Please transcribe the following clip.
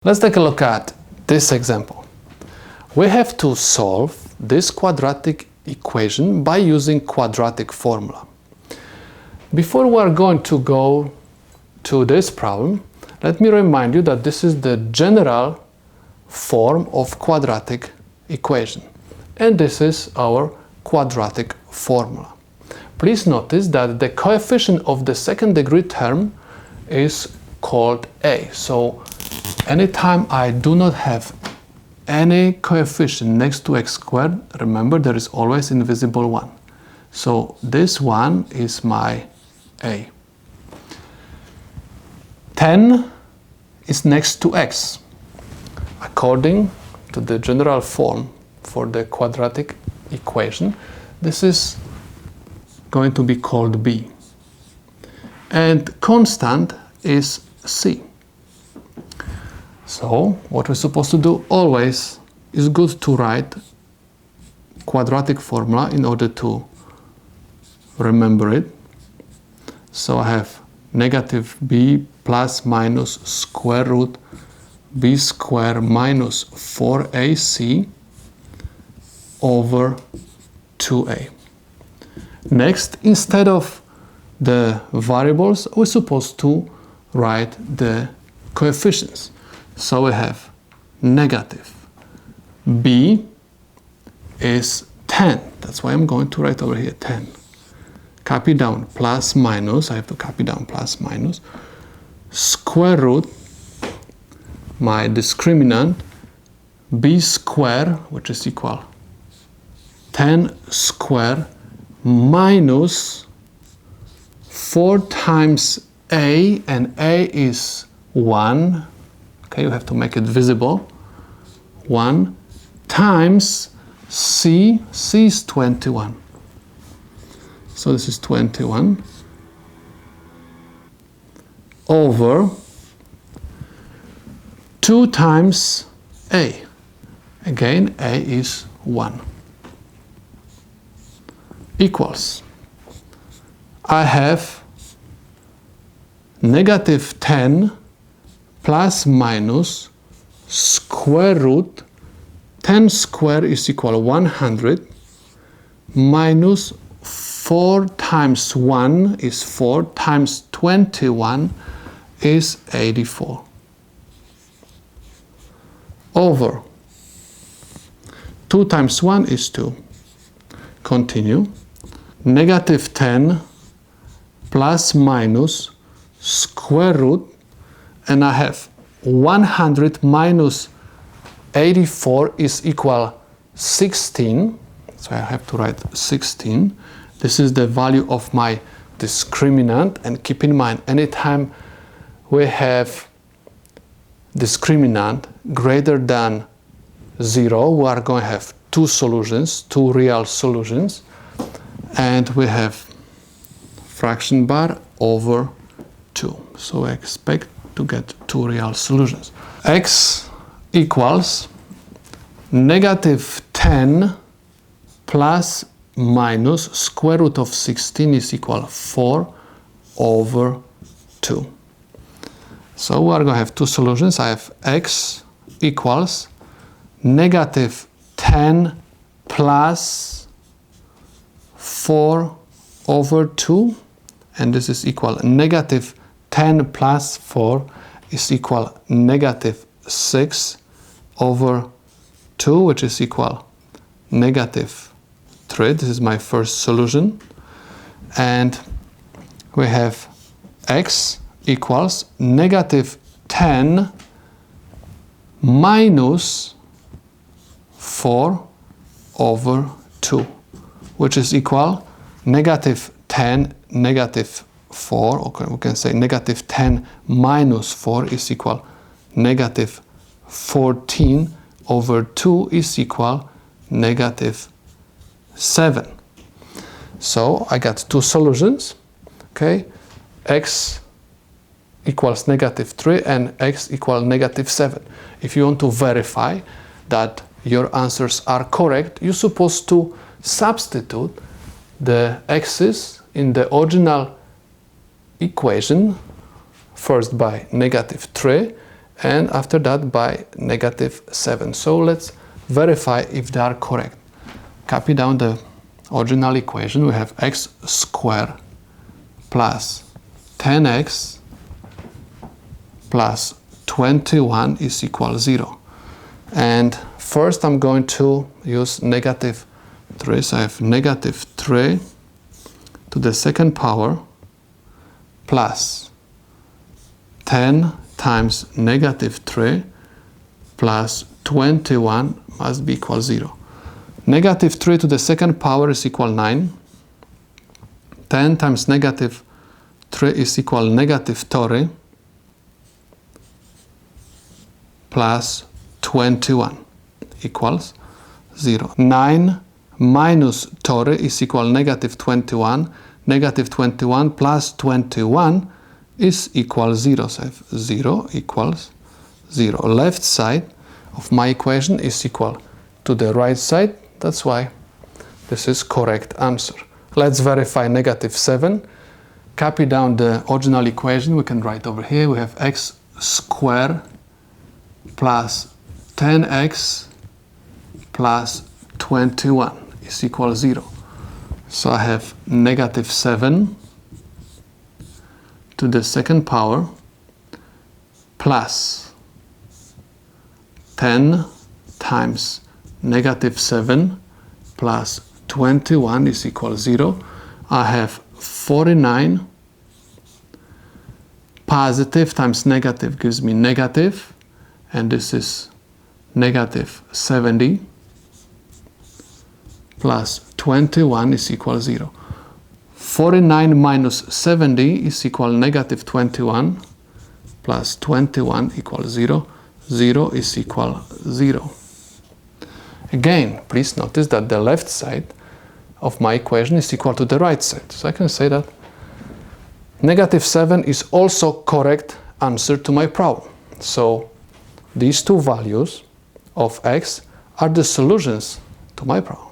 Let's take a look at this example. We have to solve this quadratic equation by using quadratic formula. Before we are going to go to this problem, let me remind you that this is the general form of quadratic equation. And this is our quadratic formula. Please notice that the coefficient of the second degree term is called a. So anytime I do not have any coefficient next to x squared, remember there is always invisible one. So this one is my a. 10 is next to x. According to the general form for the quadratic equation, this is going to be called b. And constant is c. So what we're supposed to do always is good to write quadratic formula in order to remember it. So I have negative b plus minus square root b squared minus 4ac over 2a. Next, instead of the variables, we're supposed to write the coefficients. So we have negative b is 10. That's why I'm going to write over here 10. Copy down plus minus, I have to copy down plus minus, square root, my discriminant, b squared, which is equal 10 squared minus 4 times a, and a is 1. Okay, you have to make it visible. 1 times c, c is 21. So this is 21 over 2 times a. Again, a is 1. Equals. I have negative 10 plus minus square root 10 squared is equal 100 minus 4 times 1 is 4 times 21 is 84 over 2 times 1 is 2. Continue. Negative 10 plus minus square root, and I have 100 minus 84 is equal 16. So I have to write 16. This is the value of my discriminant, and keep in mind, anytime we have discriminant greater than 0, we are going to have two solutions, two real solutions, and we have fraction bar over 2. So I expect to get two real solutions. X equals negative 10 plus minus square root of 16 is equal 4 over 2. So we are going to have two solutions. I have x equals negative 10 plus 4 over 2, and this is equal negative 10 plus 4 is equal negative 6 over 2, which is equal negative 3. This is my first solution. And we have x equals negative 10 minus 4 over 2, which is equal negative 10, negative 4, or we can say negative 10 minus 4 is equal negative 14 over 2 is equal negative 7. So I got two solutions. Okay, x equals negative 3 and x equals negative 7. If you want to verify that your answers are correct, you're supposed to substitute the x's in the original equation, first by negative 3 and after that by -7. So let's verify if they are correct. Copy down the original equation. We have x² plus 10x plus 21 is equal 0. And first I'm going to use -3. So I have -3 to the second power plus 10 times -3 plus 21 must be equal 0. -3 to the second power is equal 9. 10 times -3 is equal -3 plus 21 equals 0. 9 minus 3 is equal -21. -21 plus 21 is equal 0. So I have 0 equals 0. Left side of my equation is equal to the right side. That's why this is correct answer. Let's verify -7. Copy down the original equation. We can write over here. We have x² plus 10x plus 21 is equal 0. So I have -7 to the second power plus 10 times -7 plus 21 is equal 0. I have 49. Positive times negative gives me negative, and this is -70 plus 21 is equal 0. 49 minus 70 is equal -21 plus 21 equals 0. 0 is equal 0. Again, please notice that the left side of my equation is equal to the right side. So I can say that -7 is also correct answer to my problem. So these two values of x are the solutions to my problem.